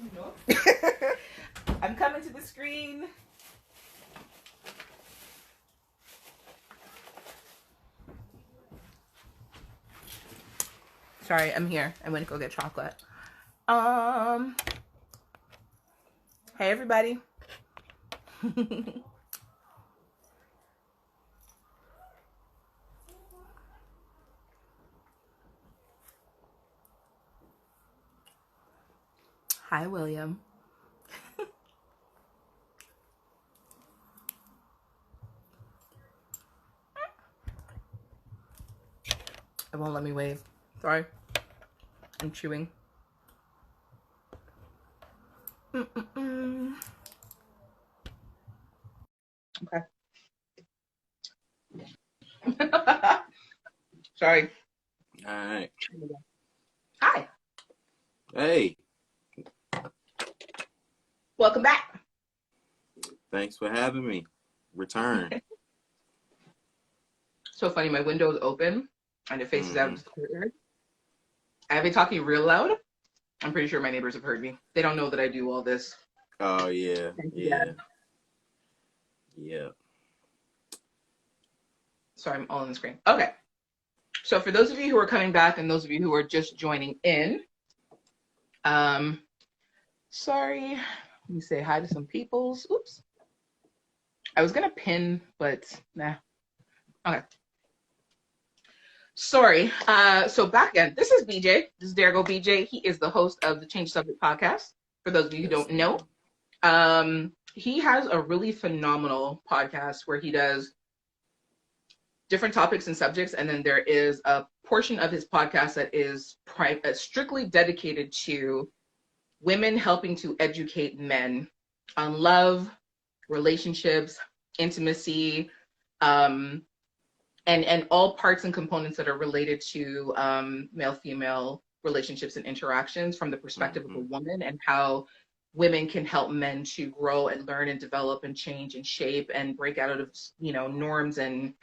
No. I'm coming to the screen. Sorry, I'm here. I went to go get chocolate. Hey everybody. Hi, William. It won't let me wave. Sorry. I'm chewing. Okay. Sorry. All right. Hi. Hey. Welcome back. Thanks for having me. Return. So funny. My window is open and it faces out into the courtyard. I've been talking real loud. I'm pretty sure my neighbors have heard me. They don't know that I do all this. Oh, yeah. Yeah. Yeah. Sorry, I'm all on the screen. Okay. So for those of you who are coming back and those of you who are just joining in, sorry. Let me say hi to some peoples. Oops. I was going to pin, but nah. Okay. Sorry. So back again. This is BJ. This is Dare Go BJ. He is the host of the Change Subject podcast. For those of you who don't know, he has a really phenomenal podcast where he does different topics and subjects, and then there is a portion of his podcast that is strictly dedicated to women helping to educate men on love, relationships, intimacy, and all parts and components that are related to male-female relationships and interactions from the perspective of a woman, and how women can help men to grow and learn and develop and change and shape and break out of, norms. And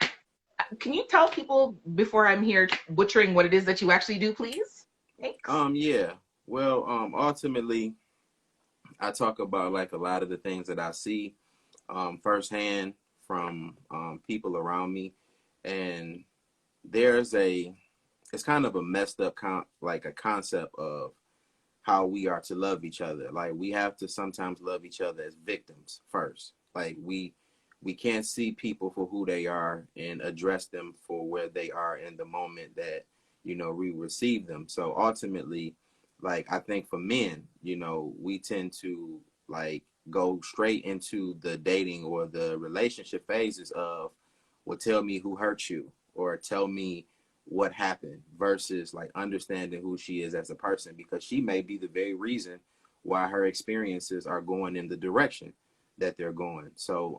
can you tell people before I'm here butchering what it is that you actually do, please? Thanks. Yeah. Well, ultimately, I talk about like a lot of the things that I see firsthand from people around me, and it's kind of a messed up like a concept of how we are to love each other. Like we have to sometimes love each other as victims first. Like we can't see people for who they are and address them for where they are in the moment that we receive them. So ultimately, like I think for men, we tend to like go straight into the dating or the relationship phases of, well, tell me who hurt you, or tell me what happened, versus like understanding who she is as a person, because she may be the very reason why her experiences are going in the direction that they're going. So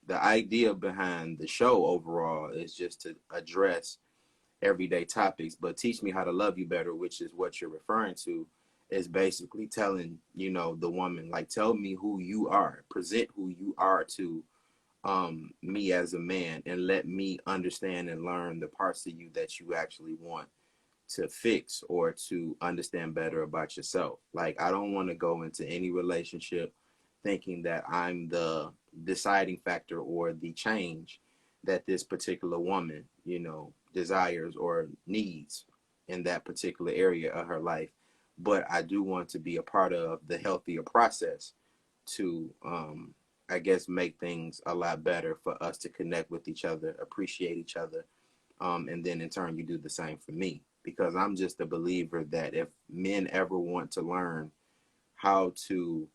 the idea behind the show overall is just to address everyday topics, but Teach Me How to Love You Better, which is what you're referring to, is basically telling the woman, like, tell me who you are, present who you are to me as a man, and let me understand and learn the parts of you that you actually want to fix or to understand better about yourself. Like, I don't want to go into any relationship thinking that I'm the deciding factor or the change that this particular woman, desires or needs in that particular area of her life. But I do want to be a part of the healthier process to, I guess, make things a lot better for us to connect with each other, appreciate each other, and then in turn, you do the same for me. Because I'm just a believer that if men ever want to learn how to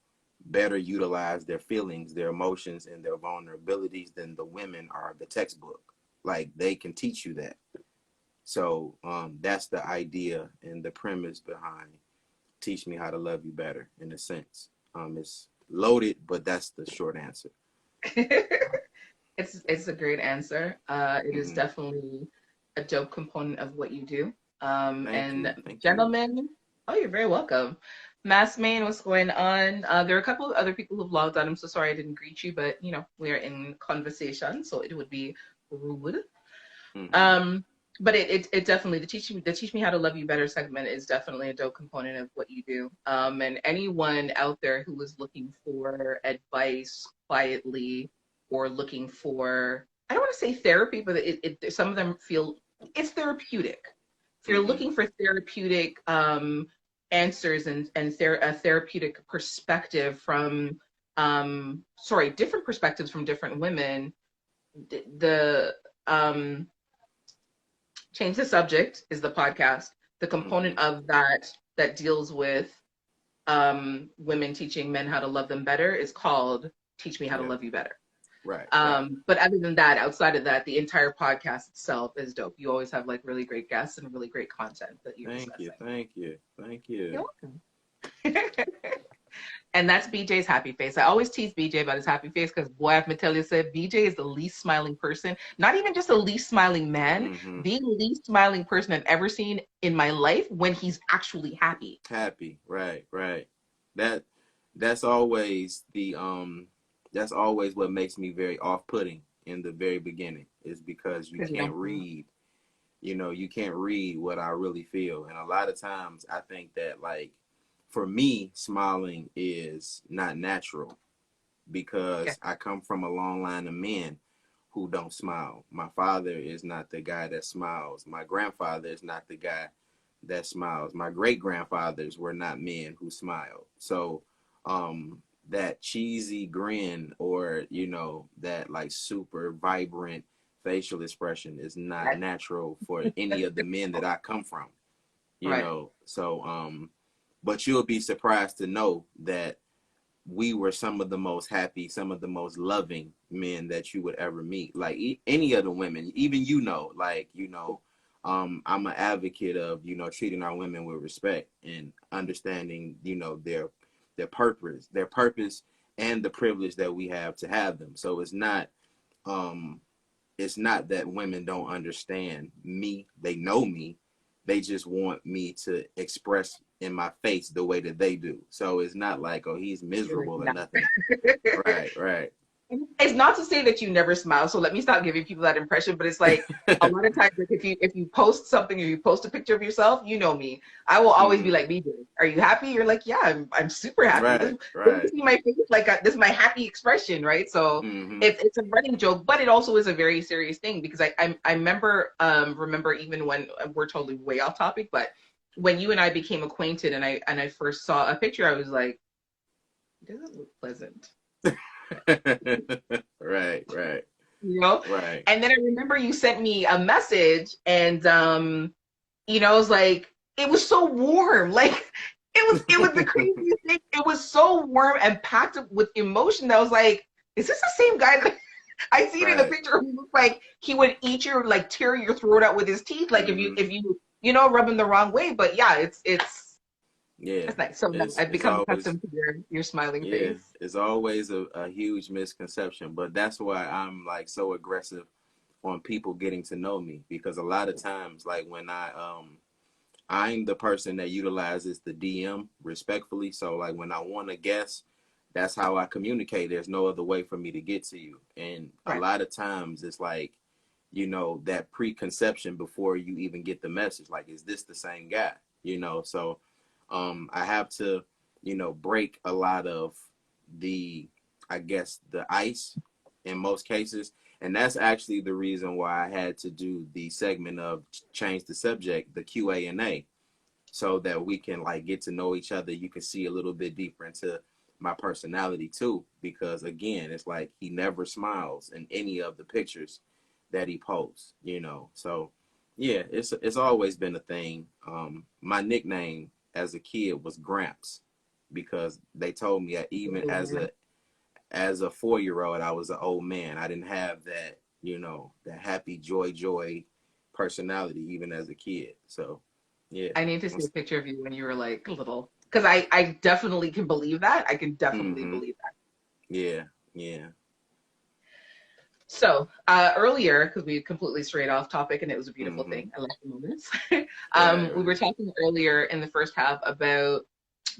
better utilize their feelings, their emotions, and their vulnerabilities, then the women are the textbook. Like, they can teach you that. So that's the idea and the premise behind Teach Me How to Love You Better, in a sense. It's loaded, but that's the short answer. It's a great answer. It is definitely a dope component of what you do. And gentlemen, oh, you're very welcome. Mass Main, what's going on? There are a couple of other people who've logged on. I'm so sorry I didn't greet you, but we're in conversation, so it would be rude. but it definitely, the teach me how to love you better segment is definitely a dope component of what you do. And anyone out there who is looking for advice quietly, or looking for, I don't want to say therapy, but some of them feel it's therapeutic. If you're Mm-hmm. looking for therapeutic answers and a therapeutic perspective from different perspectives from different women, the Change the Subject is the podcast. The Mm-hmm. component of that deals with women teaching men how to love them better is called Teach Me How to Yeah. Love You Better. Right. Right. But other than that, outside of that, the entire podcast itself is dope. You always have like really great guests and really great content that you're Thank you. discussing. Thank you. Thank you. You're welcome. And that's BJ's happy face. I always tease BJ about his happy face because, boy, I've been telling you, said BJ is the least smiling person. Not even just the least smiling man, Mm-hmm. the least smiling person I've ever seen in my life when he's actually happy. Happy. Right. Right. That that's always that's always what makes me very off-putting in the very beginning, is because you Because you can't don't. read, you can't read what I really feel. And a lot of times I think that, like, for me, smiling is not natural Yeah. because I come from a long line of men who don't smile. My father is not the guy that smiles. My grandfather is not the guy that smiles. My great grandfathers were not men who smiled. So that cheesy grin, or that like super vibrant facial expression, is not natural for any of the men that I come from. Right. So but you'll be surprised to know that we were some of the most happy, some of the most loving men that you would ever meet. Like any of the women, even I'm an advocate of treating our women with respect and understanding their purpose, and the privilege that we have to have them. So um it's not that women don't understand me. They know me. They just want me to express in my face the way that they do. So it's not like, oh, he's You're like, miserable or no. nothing. Right, right. It's not to say that you never smile, so let me stop giving people that impression. But it's like a lot of times, like if you post something, or you post a picture of yourself, you know me. I will always be Mm-hmm. like, BJ, are you happy? You're like, yeah, I'm super happy. This Right, this right. is my face, like this is my happy expression, right? So Mm-hmm. it's a running joke, but it also is a very serious thing because I remember even when we're totally way off topic, but when you and I became acquainted and I first saw a picture, I was like, it doesn't look pleasant. Right, right, You know. right. And then I remember you sent me a message, and it was like it was so warm, like it was the craziest thing. It was so warm and packed with emotion that I was like, is this the same guy that I see it in the Right. picture? Who looks like he would eat your, like, tear your throat out with his teeth, like if you Mm-hmm. if you rub him the wrong way. But yeah, Yeah. it's nice. So no, It's I've it's become always accustomed to your smiling Yeah, face. it's always a huge misconception, but that's why I'm like so aggressive on people getting to know me, because a lot of times, like, when I'm the person that utilizes the DM respectfully. So like when I want to guess, that's how I communicate. There's no other way for me to get to you. And a Right. lot of times it's like, that preconception before you even get the message. Like, is this the same guy? So I have to, break a lot of the, I guess, the ice in most cases. And that's actually the reason why I had to do the segment of Change the Subject, the Q&A, so that we can like get to know each other. You can see a little bit deeper into my personality too, because again, it's like he never smiles in any of the pictures that he posts. So yeah, it's always been a thing. My nickname as a kid was Gramps, because they told me that even as a 4-year-old, I was an old man. I didn't have that happy joy personality even as a kid. So yeah. I need to see a picture of you when you were like little, because I definitely can believe that. I can definitely Mm-hmm. believe that. Yeah. Yeah. So earlier, because we completely strayed off topic, and it was a beautiful Mm-hmm. thing. I like the moments. Right. We were Right. talking earlier in the first half about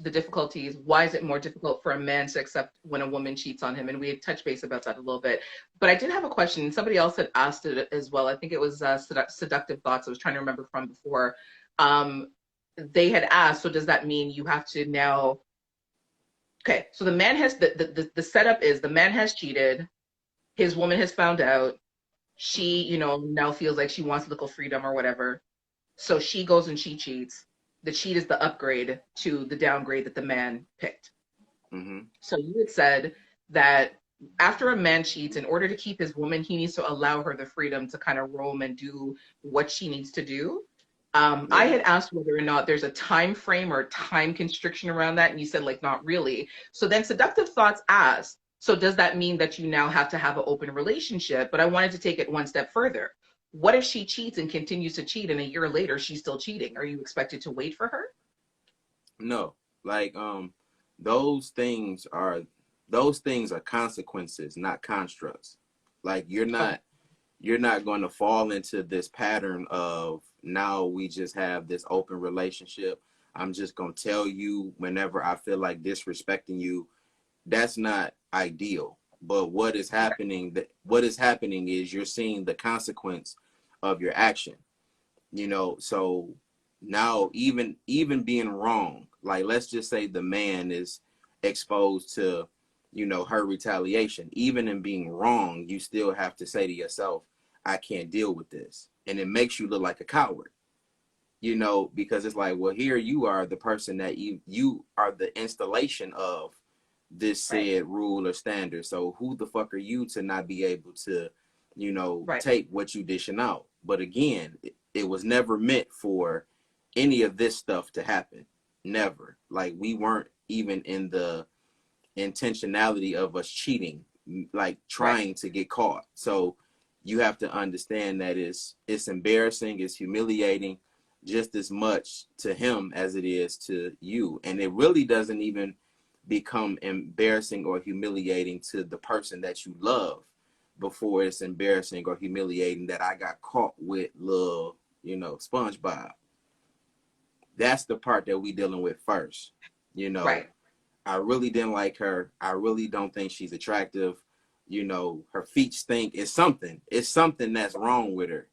the difficulties. Why is it more difficult for a man to accept when a woman cheats on him? And we had touched base about that a little bit. But I did have a question. Somebody else had asked it as well. I think it was Seductive Thoughts. I was trying to remember from before. They had asked, so does that mean you have to now? Okay, so the man has the setup is the man has cheated. His woman has found out. She, now feels like she wants little freedom or whatever. So she goes and she cheats. The cheat is the upgrade to the downgrade that the man picked. Mm-hmm. So you had said that after a man cheats, in order to keep his woman, he needs to allow her the freedom to kind of roam and do what she needs to do. I had asked whether or not there's a time frame or time constriction around that, and you said like not really. So then Seductive Thoughts asked, so does that mean that you now have to have an open relationship? But I wanted to take it one step further. What if she cheats and continues to cheat and a year later she's still cheating? Are you expected to wait for her? No, like those things are consequences, not constructs. Like you're not going to fall into this pattern of now we just have this open relationship. I'm just going to tell you whenever I feel like disrespecting you. That's not ideal. But what is happening is you're seeing the consequence of your action. So now even being wrong, like let's just say the man is exposed to, her retaliation. Even in being wrong, you still have to say to yourself, I can't deal with this. And it makes you look like a coward, because it's like, well, here you are, the person that you are the installation of this said rule or standard. So who the fuck are you to not be able to, take what you dishing out? But again, it was never meant for any of this stuff to happen. Never. Like we weren't even in the intentionality of us cheating, like trying to get caught. So you have to understand that it's embarrassing, it's humiliating just as much to him as it is to you. And it really doesn't even become embarrassing or humiliating to the person that you love before it's embarrassing or humiliating that I got caught with little, SpongeBob. That's the part that we dealing with first. I really didn't like her. I really don't think she's attractive. Her feet stink. It's something that's wrong with her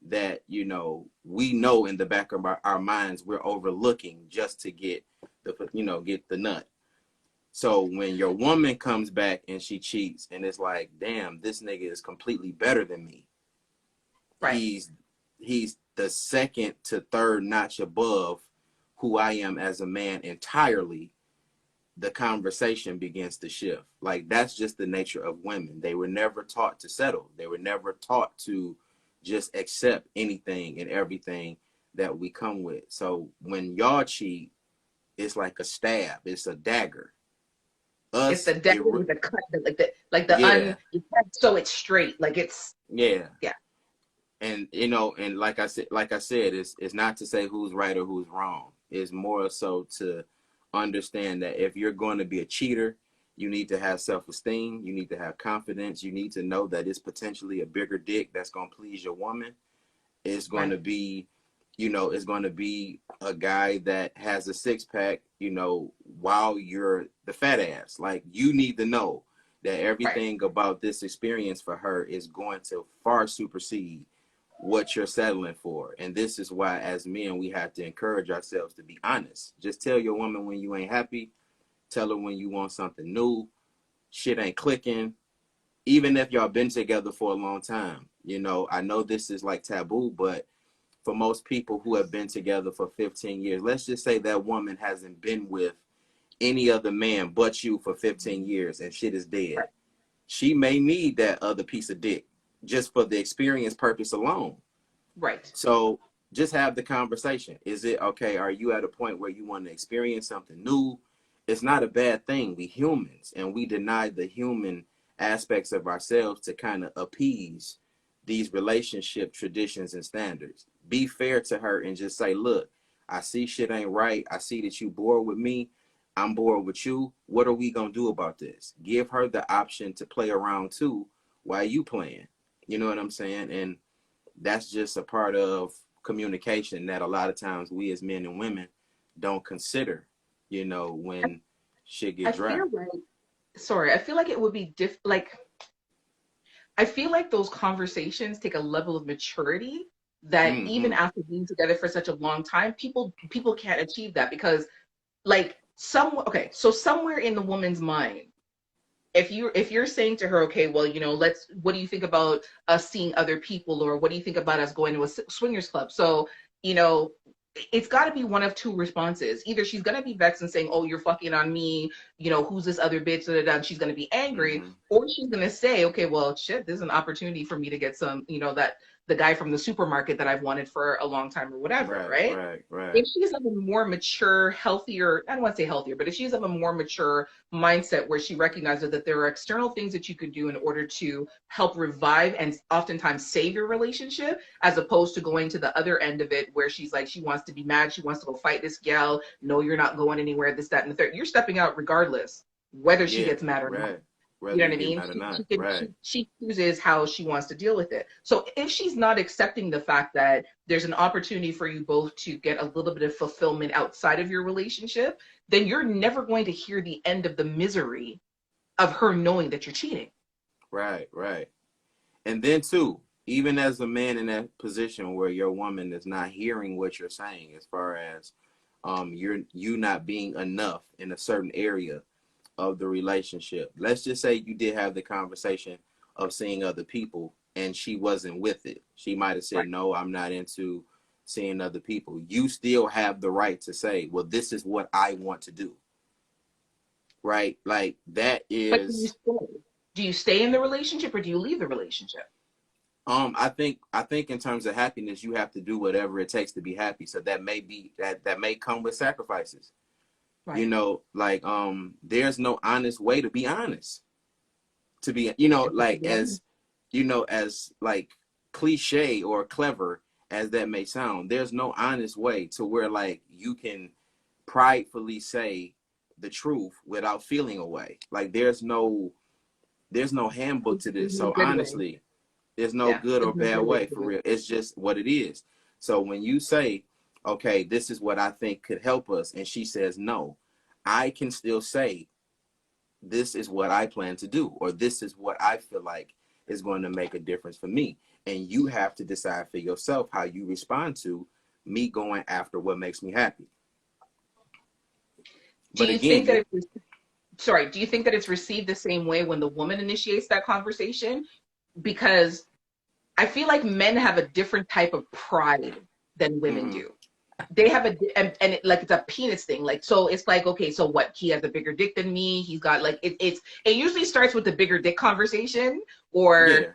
that, we know in the back of our minds we're overlooking just to get the nut. So when your woman comes back and she cheats and it's like, damn, this nigga is completely better than me. Right. He's the second to third notch above who I am as a man entirely. The conversation begins to shift. Like that's just the nature of women. They were never taught to settle. They were never taught to just accept anything and everything that we come with. So when y'all cheat, it's like a stab. It's a dagger. It's the dagger with the cut, you cut so it's straight. Like it's yeah. And and like I said, it's not to say who's right or who's wrong. It's more so to understand that if you're going to be a cheater, you need to have self-esteem. You need to have confidence. You need to know that it's potentially a bigger dick that's going to please your woman. It's going to be, it's going to be a guy that has a six-pack, while you're the fat ass. Like you need to know that everything about this experience for her is going to far supersede what you're settling for. And this is why as men we have to encourage ourselves to be honest. Just tell your woman when you ain't happy. Tell her when you want something new. Shit ain't clicking. Even if y'all been together for a long time. I know this is like taboo, but for most people who have been together for 15 years, let's just say that woman hasn't been with any other man but you for 15 years and shit is dead. She may need that other piece of dick just for the experience purpose alone. Right. So just have the conversation. Is it okay? Are you at a point where you want to experience something new? It's not a bad thing. We humans, and we deny the human aspects of ourselves to kind of appease these relationship traditions and standards. Be fair to her and just say, look, I see shit ain't right. I see that you bored with me. I'm bored with you. What are we going to do about this? Give her the option to play around too while you playing. You know what I'm saying? And that's just a part of communication that a lot of times we as men and women don't consider. you know, when shit I get dry. feel like, sorry, I feel like it would be like, I feel like those conversations take a level of maturity that even Mm-hmm. after being together for such a long time, people can't achieve that because like okay, so somewhere in the woman's mind, if you're saying to her, okay, well, let's, what do you think about us seeing other people, or what do you think about us going to a swingers club? So, you know, it's got to be one of two responses. Either she's going to be vexed and saying, oh, you're fucking on me, who's this other bitch, da, da, da, and she's going to be angry, Mm-hmm. or she's going to say, okay, well, shit, this is an opportunity for me to get some, that the guy from the supermarket that I've wanted for a long time or whatever, Right, right? right, right. If she's of a more mature, healthier, I don't want to say healthier, but if she's of a more mature mindset where she recognizes that there are external things that you could do in order to help revive and oftentimes save your relationship, as opposed to going to the other end of it where she's like, she wants to be mad, she wants to go fight this gal. No, you're not going anywhere, this, that, and the third. You're stepping out regardless, whether she Yeah, gets mad or not. right. You Whether know you what I get mean? mad or She not. she can Right. she chooses how she wants to deal with it. So if she's not accepting the fact that there's an opportunity for you both to get a little bit of fulfillment outside of your relationship, then you're never going to hear the end of the misery of her knowing that you're cheating. Right, right. And then too, even as a man in that position where your woman is not hearing what you're saying, as far as you not being enough in a certain area of the relationship. Let's just say you did have the conversation of seeing other people and she wasn't with it. She might have said, Right. no, I'm not into seeing other people. You still have the right to say, well, this is what I want to do. Right? Like that But do you is stay? Do you stay in the relationship or do you leave the relationship? I think in terms of happiness, you have to do whatever it takes to be happy. So that may be that may come with sacrifices. You Right. know, like there's no honest way to be honest. To be, like as as like cliche or clever as that may sound, there's no honest way to where like you can pridefully say the truth without feeling away. Like there's no handbook to this. There's no So good way. honestly, there's no Yeah. good or There's no bad good way way to for do it. real. It's just what it is. So when you say, okay, this is what I think could help us, and she says no, I can still say, this is what I plan to do, or this is what I feel like is going to make a difference for me. And you have to decide for yourself how you respond to me going after what makes me happy. Do But you again, think you that it's sorry, do you think that it's received the same way when the woman initiates that conversation? Because I feel like men have a different type of pride than women mm-hmm, do. They have and like it's a penis thing. Like, so it's like, okay, so what? He has a bigger dick than me. He's got like it usually starts with the bigger dick conversation, or yeah,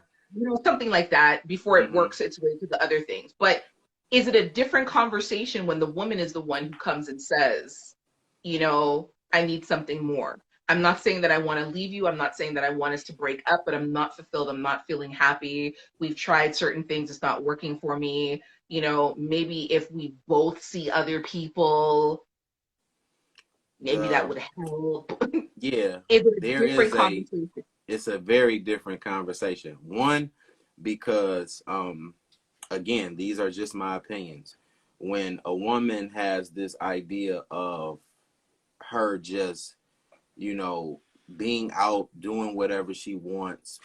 something like that before it mm-hmm. works its way to the other things. But is it a different conversation when the woman is the one who comes and says, I need something more? I'm not saying that I want to leave you. I'm not saying that I want us to break up, but I'm not fulfilled. I'm not feeling happy. We've tried certain things. It's not working for me. Maybe if we both see other people, maybe that The would help. Yeah, Is it a there different is conversation? it's a very different conversation. One, because again, these are just my opinions. When a woman has this idea of her just, you know, being out doing whatever she wants,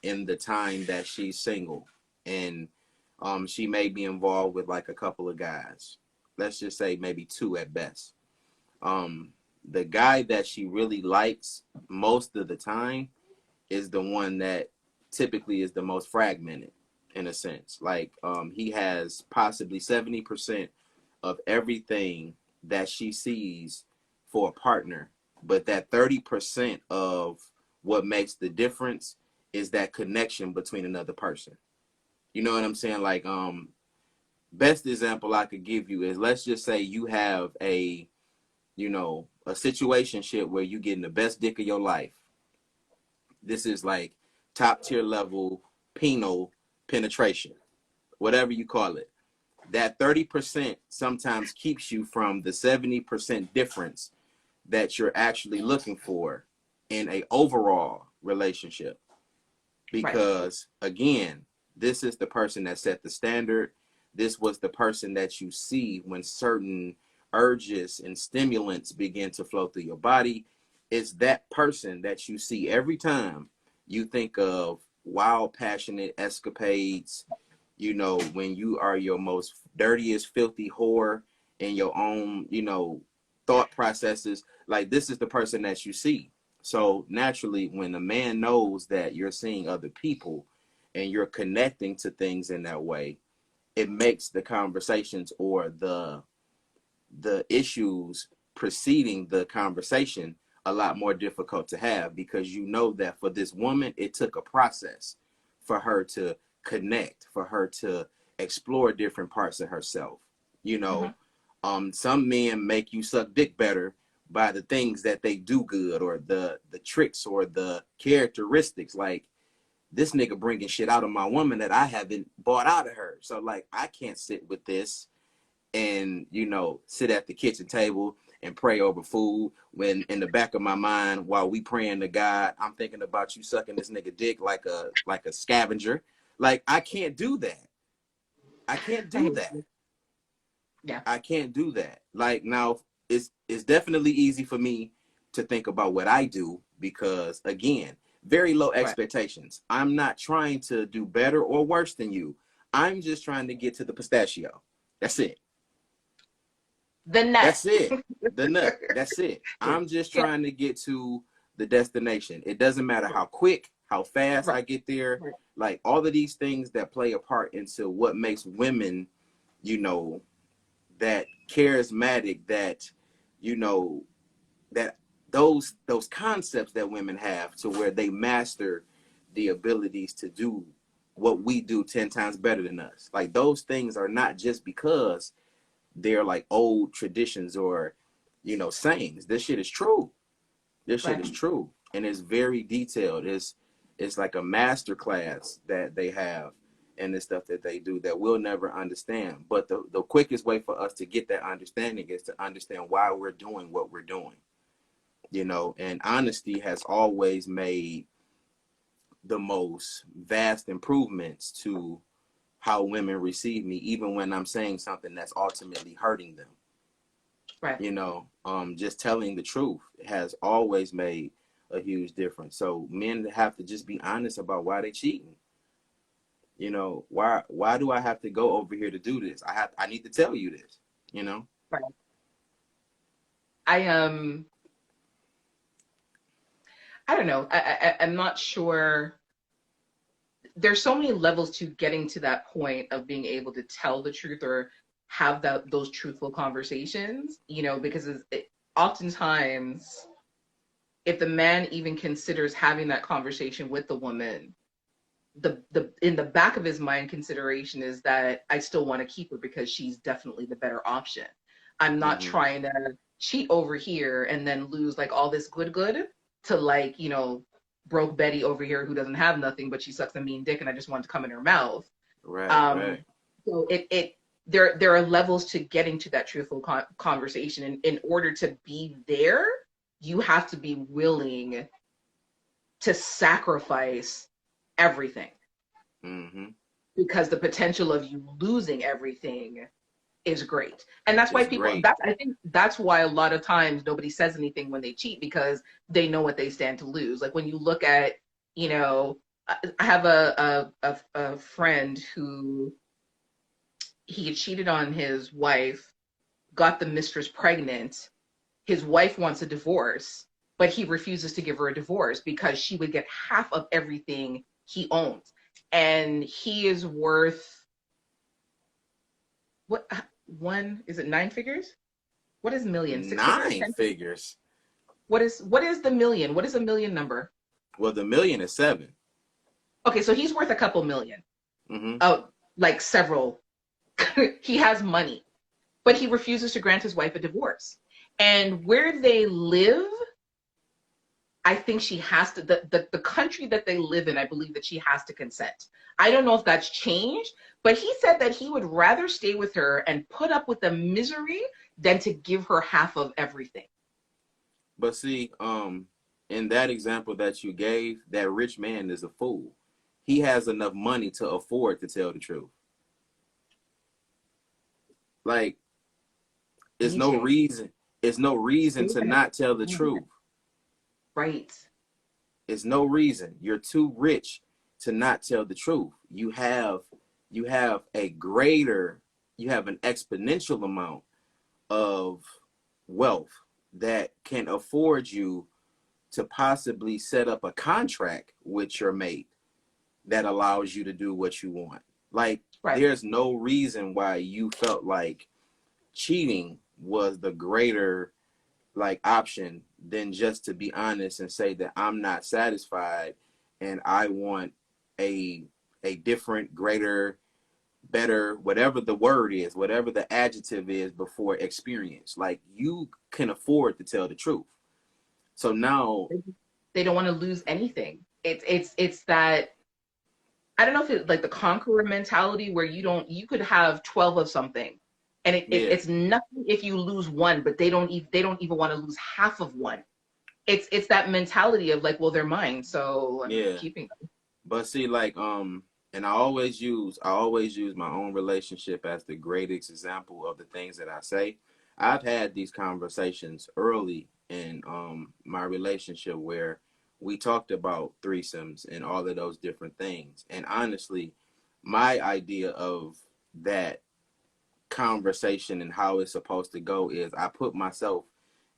in the time that she's single, and she may be involved with like a couple of guys. Let's just say maybe two at best. um the guy that she really likes most of the time is the one that typically is the most fragmented, in a sense. Like he has possibly 70% of everything that she sees for a partner, but that 30% of what makes the difference is that connection between another person. You know what I'm saying? Like best example I could give you is, let's just say you have a situation ship where you getting the best dick of your life. This is like top tier level penal penetration, whatever you call it. That 30% sometimes keeps you from the 70% difference that you're actually looking for in a overall relationship. Right. Because again, this is the person that set the standard. This was the person that you see when certain urges and stimulants begin to flow through your body. It's that person that you see every time you think of wild, passionate escapades, you know, when you are your most dirtiest, filthy whore in your own, you know, thought processes. Like, this is the person that you see. So naturally, when a man knows that you're seeing other people and you're connecting to things in that way, it makes the conversations or the issues preceding the conversation a lot more difficult to have, because you know that for this woman, it took a process for her to connect, for her to explore different parts of herself. You know, some men make you suck dick better by the things that they do good, or the tricks or the characteristics. Like, this nigga bringing shit out of my woman that I haven't bought out of her. So like, I can't sit with this and, you know, sit at the kitchen table and pray over food when in the back of my mind, while we praying to God, I'm thinking about you sucking this nigga dick like a scavenger. Like, I can't do that. I can't do that. Yeah. I can't do that. Like, now it's definitely easy for me to think about what I do, because again, very low expectations. Right. I'm not trying to do better or worse than you. I'm just trying to get to the pistachio. That's it. The nut. That's it. The nut. That's it. I'm just trying to get to the destination. It doesn't matter how quick, how fast I get there. Right. Like, all of these things that play a part into what makes women, you know, that charismatic, that, you know, that those concepts that women have, to where they master the abilities to do what we do 10 times better than us. Like, those things are not just because they're like old traditions or, you know, sayings. This shit is true. This shit is true. And it's very detailed. It's like a master class that they have, and the stuff that they do that we'll never understand. But the quickest way for us to get that understanding is to understand why we're doing what we're doing. You know, and honesty has always made the most vast improvements to how women receive me, even when I'm saying something that's ultimately hurting them. Right. You know, just telling the truth has always made a huge difference. So men have to just be honest about why they're cheating. You know, why do I have to go over here to do this? I need to tell you this, you know? Right. I don't know. I'm not sure. There's so many levels to getting to that point of being able to tell the truth or have those truthful conversations, you know, because oftentimes, if the man even considers having that conversation with the woman, the in the back of his mind consideration is that I still want to keep her because she's definitely the better option. I'm not trying to cheat over here and then lose like all this good to, like, you know, broke Betty over here who doesn't have nothing, but she sucks a mean dick and I just want to come in her mouth. Right. Right. So there are levels to getting to that truthful conversation. And in order to be there, you have to be willing to sacrifice everything. Because the potential of you losing everything is great. And that's why I think that's why a lot of times nobody says anything when they cheat, because they know what they stand to lose. Like, when you look at, you know, I have a friend who, he had cheated on his wife, got the mistress pregnant. His wife wants a divorce, but he refuses to give her a divorce because she would get half of everything he owns. And he is worth, what, is it 9 figures? What is million? 6 figures? 9 figures. What is the million? What is a million number? Well, the million is 7. Okay, so he's worth a couple million. Oh, like several. He has money, but he refuses to grant his wife a divorce. And where they live, I think she has to, the country that they live in, I believe that she has to consent. I don't know if that's changed, but he said that he would rather stay with her and put up with the misery than to give her half of everything. But see, in that example that you gave, that rich man is a fool. He has enough money to afford to tell the truth. Like, It's no BJ. reason. It's no reason to not tell the truth. Right. It's no reason. You're too rich to not tell the truth. You have a greater, you have an exponential amount of wealth that can afford you to possibly set up a contract with your mate that allows you to do what you want. Like, Right. there's no reason why you felt like cheating was the greater like option than just to be honest and say that I'm not satisfied and I want a different, greater, better, whatever the word is, whatever the adjective is before experience. Like, you can afford to tell the truth. So now They don't want to lose anything. It's that, I don't know if it's like the conqueror mentality where you could have 12 of something and yeah, it's nothing if you lose one, but they don't even want to lose half of one. It's that mentality of like, well, they're mine, so I'm yeah. keeping them. But see, like, and I always use my own relationship as the greatest example of the things that I say. I've had these conversations early in my relationship where we talked about threesomes and all of those different things. And honestly, my idea of that conversation and how it's supposed to go is I put myself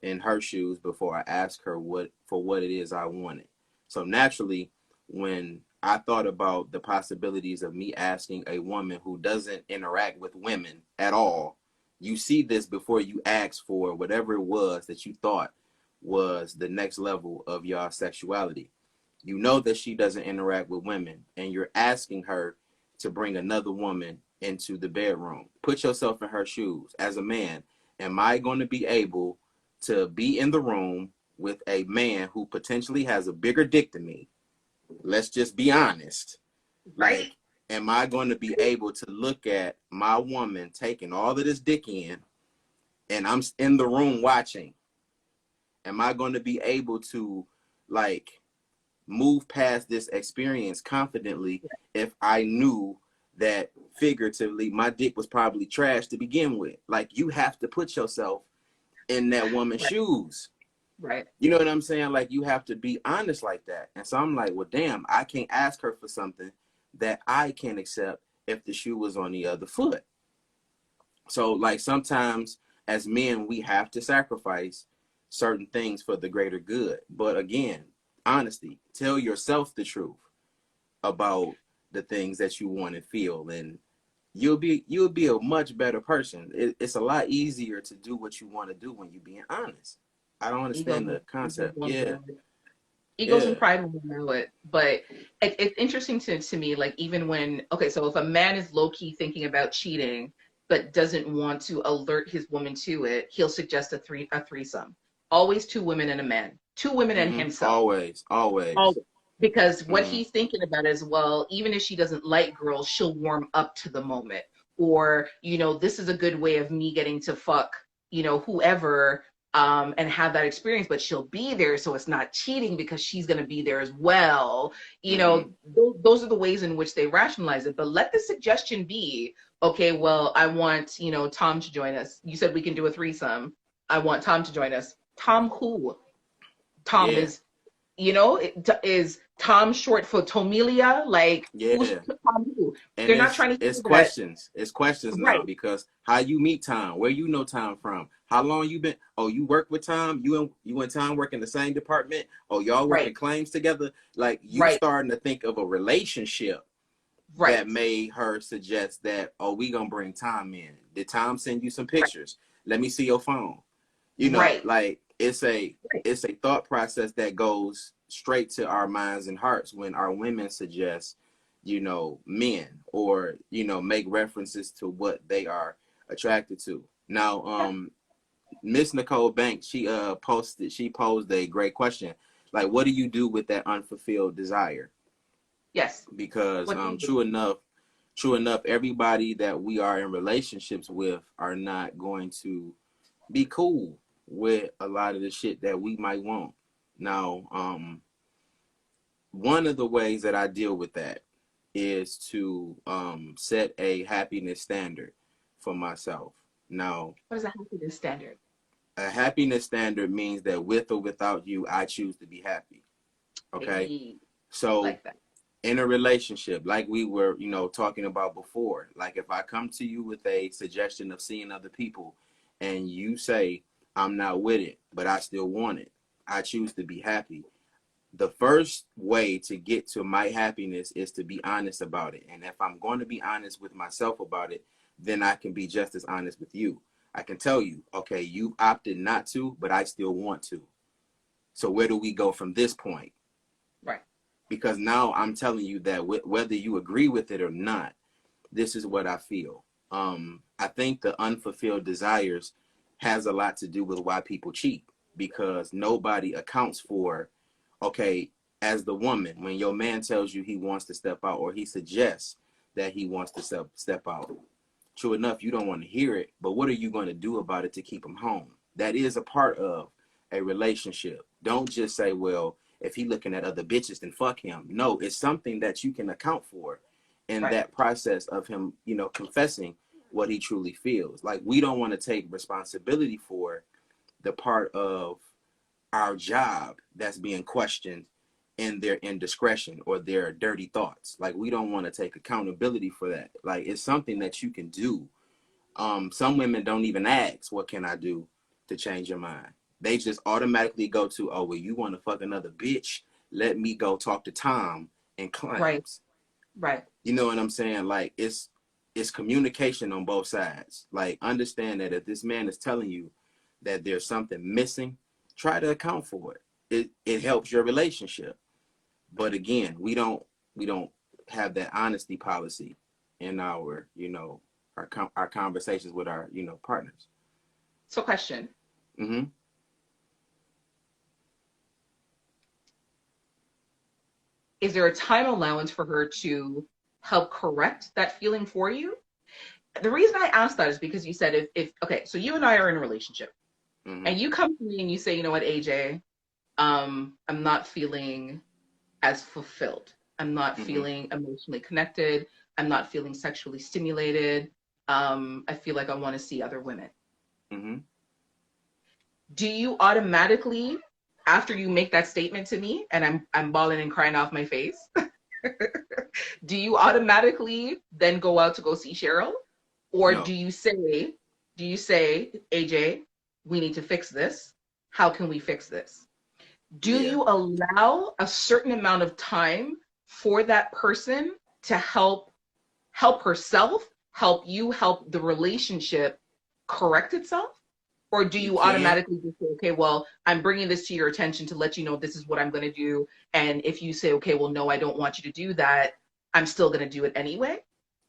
in her shoes before I ask her what it is I wanted. So naturally, when I thought about the possibilities of me asking a woman who doesn't interact with women at all, you see this before you ask for whatever it was that you thought was the next level of your sexuality. You know that she doesn't interact with women, and you're asking her to bring another woman into the bedroom. Put yourself in her shoes. As a man, am I going to be able to be in the room with a man who potentially has a bigger dick than me? Let's just be honest. Right. Like, am I going to be able to look at my woman taking all of this dick in and I'm in the room watching? Am I going to be able to, like, move past this experience confidently if I knew that figuratively my dick was probably trash to begin with? Like, you have to put yourself in that woman's Right. shoes. Right. You know what I'm saying? Like, you have to be honest like that. And so I'm like, well, damn, I can't ask her for something that I can't accept if the shoe was on the other foot. So, like, sometimes as men, we have to sacrifice certain things for the greater good. But again, honesty, tell yourself the truth about the things that you want and feel, and you'll be a much better person. It's a lot easier to do what you want to do when you're being honest. I don't Egos, understand the egos concept. won't Yeah, allow it. Egos and yeah. pride won't allow it. But it's interesting to me, like even when, okay, so if a man is low key thinking about cheating, but doesn't want to alert his woman to it, he'll suggest a threesome. Always two women and a man, two women and himself. Always, always. Always. Because what hmm he's thinking about is, well, even if she doesn't like girls, she'll warm up to the moment. Or, this is a good way of me getting to fuck, whoever, and have that experience, but she'll be there. So it's not cheating because she's going to be there as well. hmm Those are the ways in which they rationalize it. But let the suggestion be, okay, well, I want, Tom to join us. You said we can do a threesome. I want Tom to join us. Tom who? Tom Yeah, is Tom short for Tomelia? Like, who's yeah. Tom who? And They're not trying to it's hear that. questions. It's questions now Right, because how you meet Tom, where you know Tom from, how long you been? Oh, you work with Tom. You and Tom work in the same department. Oh, y'all working right, claims together. Like, you right, starting to think of a relationship that right, made her suggest that, oh, we gonna bring Tom in. Did Tom send you some right, pictures? Let me see your phone. right, Like, it's a right. thought process that goes straight to our minds and hearts when our women suggest, men, or make references to what they are attracted to. Now, Miss Nicole Banks, she posed a great question. Like, what do you do with that unfulfilled desire? Yes. Because What do you do? true enough, everybody that we are in relationships with are not going to be cool with a lot of the shit that we might want. Now, one of the ways that I deal with that is to set a happiness standard for myself. No. What is a happiness standard? A happiness standard means that with or without you, I choose to be happy. Okay. Hey, So like that. in a relationship, like we were, talking about before, like if I come to you with a suggestion of seeing other people and you say, I'm not with it, but I still want it, I choose to be happy. The first way to get to my happiness is to be honest about it. And if I'm going to be honest with myself about it, then I can be just as honest with you. I can tell you, okay, you opted not to, but I still want to. So where do we go from this point? Right. Because now I'm telling you that whether you agree with it or not, this is what I feel. I think the unfulfilled desires has a lot to do with why people cheat, because nobody accounts for, okay, as the woman, when your man tells you he wants to step out or he suggests that he wants to step out, true enough, you don't want to hear it, but what are you going to do about it to keep him home? That is a part of a relationship. Don't just say, well, if he looking at other bitches, then fuck him. No, it's something that you can account for in Right. that process of him, confessing what he truly feels. Like, we don't want to take responsibility for the part of our job that's being questioned in their indiscretion or their dirty thoughts. Like, we don't want to take accountability for that. Like, it's something that you can do. Some women don't even ask, what can I do to change your mind? They just automatically go to, oh, well, you want to fuck another bitch? Let me go talk to Tom and Right. Clams. Right. You know what I'm saying? Like, it's communication on both sides. Like, understand that if this man is telling you that there's something missing, try to account for it. It helps your relationship. But again, we don't have that honesty policy in our our conversations with our partners. So, question: Mm-hmm. is there a time allowance for her to help correct that feeling for you? The reason I asked that is because you said if okay, so you and I are in a relationship, Mm-hmm. and you come to me and you say, you know what, AJ, I'm not feeling as fulfilled. I'm not Mm-hmm. feeling emotionally connected. I'm not feeling sexually stimulated. I feel like I want to see other women. Mm-hmm. Do you automatically, after you make that statement to me, and I'm bawling and crying off my face, do you automatically then go out to go see Cheryl? Or No. do you say, AJ, we need to fix this? How can we fix this? Do Yeah. you allow a certain amount of time for that person to help herself, help you, help the relationship correct itself? Or do You you can. automatically just say, okay, well, I'm bringing this to your attention to let you know this is what I'm going to do. And if you say, okay, well, no, I don't want you to do that, I'm still going to do it anyway?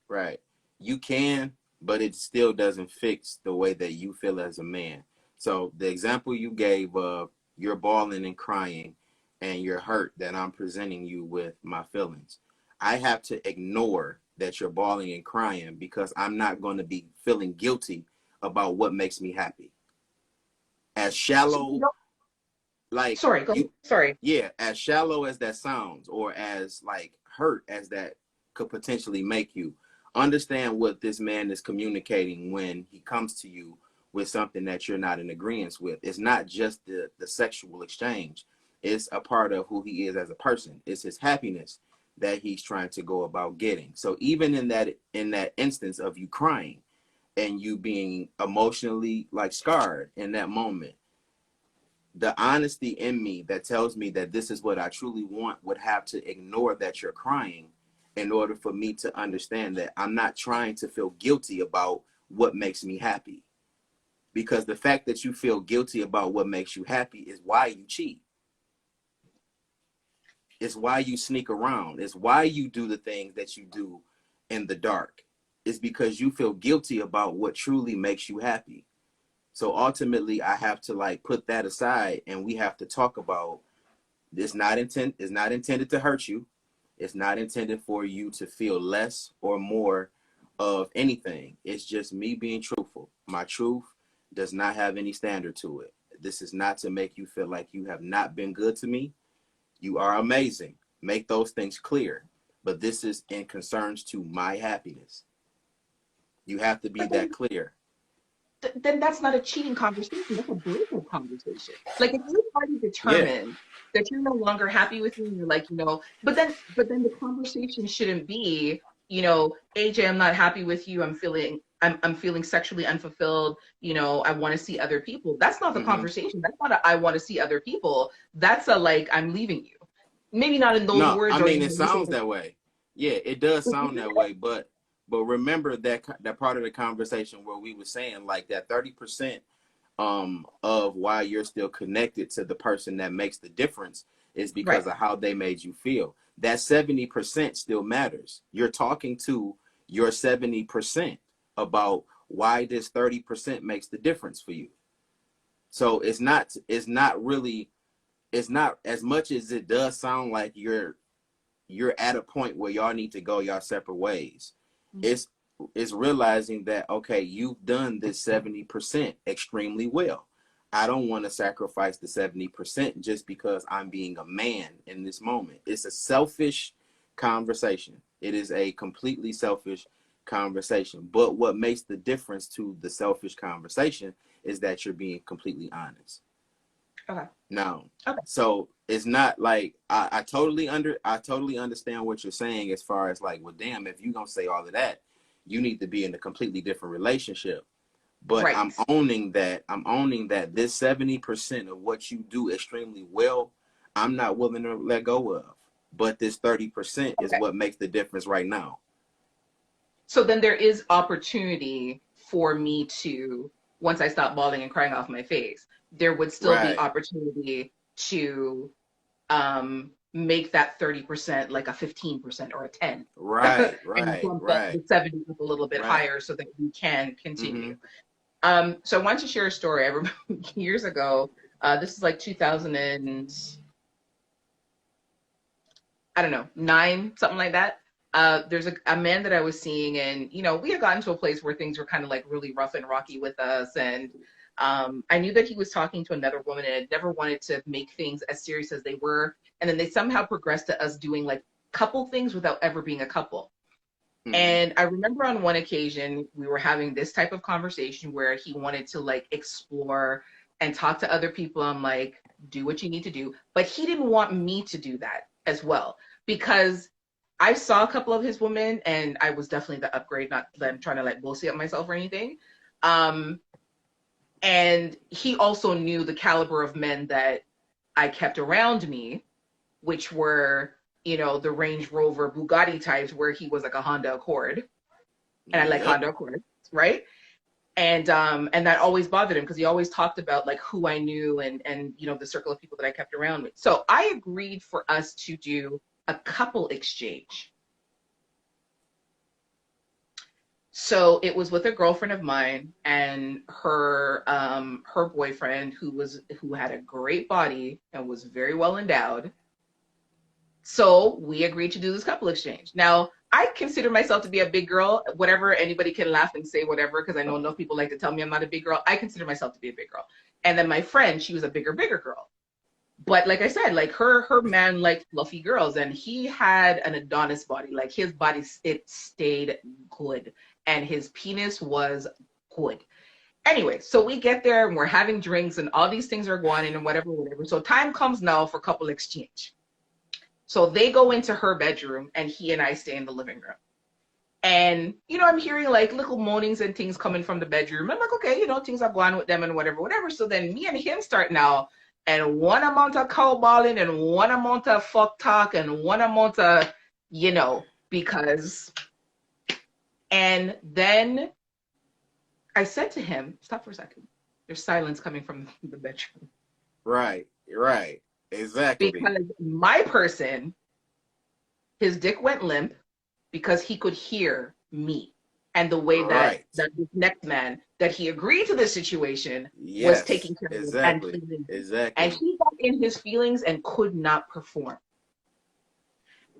Right. You can, but it still doesn't fix the way that you feel as a man. So the example you gave of you're bawling and crying and you're hurt that I'm presenting you with my feelings. I have to ignore that you're bawling and crying because I'm not going to be feeling guilty about what makes me happy. As So, shallow, like sorry, go ahead. you, Sorry. yeah, as shallow as that sounds, or as like hurt as that could potentially make you, understand what this man is communicating when he comes to you with something that you're not in agreement with. It's not just the sexual exchange. It's a part of who he is as a person. It's his happiness that he's trying to go about getting. So even in that instance of you crying and you being emotionally like scarred in that moment, the honesty in me that tells me that this is what I truly want would have to ignore that you're crying in order for me to understand that I'm not trying to feel guilty about what makes me happy. Because the fact that you feel guilty about what makes you happy is why you cheat. It's why you sneak around. It's why you do the things that you do in the dark. It's because you feel guilty about what truly makes you happy. So ultimately, I have to like put that aside, and we have to talk about this. Is not intended to hurt you. It's not intended for you to feel less or more of anything. It's just me being truthful. My truth does not have any standard to it. This is not to make you feel like you have not been good to me. You are amazing. Make those things clear. But this is in concerns to my happiness. You have to be But that then, clear. then that's not a cheating conversation. That's a breakup conversation. Like if you've already Yeah. determined that you're no longer happy with me, and you're like, but then the conversation shouldn't be, AJ, I'm not happy with you. I'm feeling sexually unfulfilled. I want to see other people. That's not the Hmm. conversation. That's not a I want to see other people. That's a like I'm leaving you. Maybe not in those No, I words or mean it even you say sounds that way. Yeah, it does sound that way, but remember that part of the conversation where we were saying like that 30% of why you're still connected to the person that makes the difference is right. because of how they made you feel. That 70% still matters. You're talking to your 70% about why this 30% makes the difference for you. So it's not as much as it does sound like you're at a point where y'all need to go y'all separate ways. It's it's realizing that okay, you've done this 70% extremely well. I don't want to sacrifice the 70% just because I'm being a man in this moment. It's a selfish conversation. It is a completely selfish conversation. But what makes the difference to the selfish conversation is that you're being completely honest. Okay. No. Okay. So it's not like I totally understand what you're saying as far as like, well, damn, if you're gonna say all of that, you need to be in a completely different relationship. But Right. I'm owning that this 70% of what you do extremely well, I'm not willing to let go of. But this 30% is Okay. what makes the difference right now. So then there is opportunity for me to, once I stop bawling and crying off my face, there would still be Right. opportunity to make that 30% like a 15% or a 10 Right. and Right. bump the Right. 70 up a little bit Right. higher so that we can Mm-hmm. continue. So I want to share a story. I remember years ago, this is like 2000 and I don't know, 9, something like that. There's a man that I was seeing, and we had gotten to a place where things were kind of like really rough and rocky with us, and I knew that he was talking to another woman, and I never wanted to make things as serious as they were. And then they somehow progressed to us doing like couple things without ever being a couple. Mm-hmm. And I remember on one occasion we were having this type of conversation where he wanted to like explore and talk to other people. I'm like, do what you need to do. But he didn't want me to do that as well because I saw a couple of his women and I was definitely the upgrade, not that I'm trying to like bossy up myself or anything. Um, and he also knew the caliber of men that I kept around me, which were, the Range Rover Bugatti types where he was like a Honda Accord. And I like Yep. Honda Accord, right? And that always bothered him because he always talked about like who I knew and the circle of people that I kept around me. So I agreed for us to do a couple exchange. So it was with a girlfriend of mine and her boyfriend who had a great body and was very well endowed. So we agreed to do this couple exchange. Now, I consider myself to be a big girl, whatever. Anybody can laugh and say whatever, because I know enough people like to tell me I'm not a big girl. I consider myself to be a big girl. And then my friend, she was a bigger girl. But like I said, like her man liked fluffy girls, and he had an Adonis body. Like his body, it stayed good, and his penis was good. Anyway, so we get there and we're having drinks, and all these things are going in and whatever. So time comes now for couple exchange. So they go into her bedroom and he and I stay in the living room. And, I'm hearing like little moanings and things coming from the bedroom. I'm like, okay, things are going with them and whatever. So then me and him start now, and one amount of cowballing and one amount of fuck talk and one amount of, because. And then I said to him, stop for a second. There's silence coming from the bedroom. Right. Right. Exactly. Because my person, his dick went limp because he could hear me and the way that Right. this next man that he agreed to this situation was Yes. taking care of and Exactly. pleasing him. And Exactly. he got in his feelings and could not perform.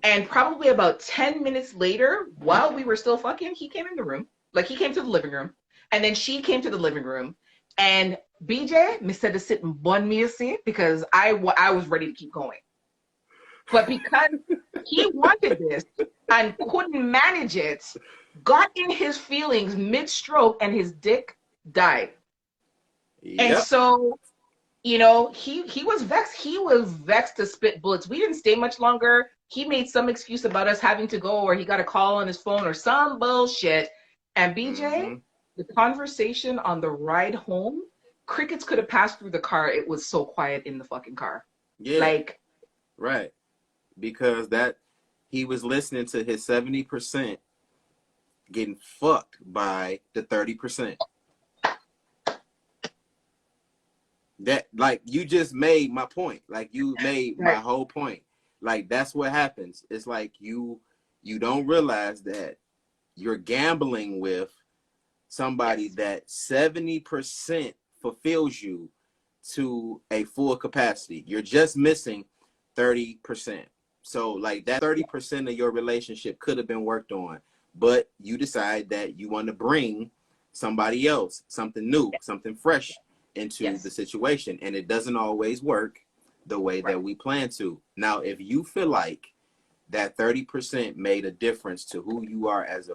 And probably about 10 minutes later, while we were still fucking, he came in the room. Like he came to the living room. And then she came to the living room. And BJ, me said to sit and bun me a seat because I was ready to keep going. But because he wanted this and couldn't manage it, got in his feelings mid-stroke and his dick died. And Yep. so, you know, he was vexed. He was vexed to spit bullets. We didn't stay much longer. He made some excuse about us having to go, or he got a call on his phone or some bullshit. And BJ, Mm-hmm. the conversation on the ride home, crickets could have passed through the car. It was so quiet in the fucking car. Yeah. Like, Right. Because that he was listening to his 70% getting fucked by the 30%. That, like, you just made my point. Like, you made my right. whole point. Like, that's what happens. It's like you don't realize that you're gambling with somebody Yes. that 70% fulfills you to a full capacity. You're just missing 30%. So like that 30% of your relationship could have been worked on, but you decide that you want to bring somebody else, something new, something fresh into the Yes. situation. And it doesn't always work the way Right. that we plan to. Now, if you feel like that 30% made a difference to who you are as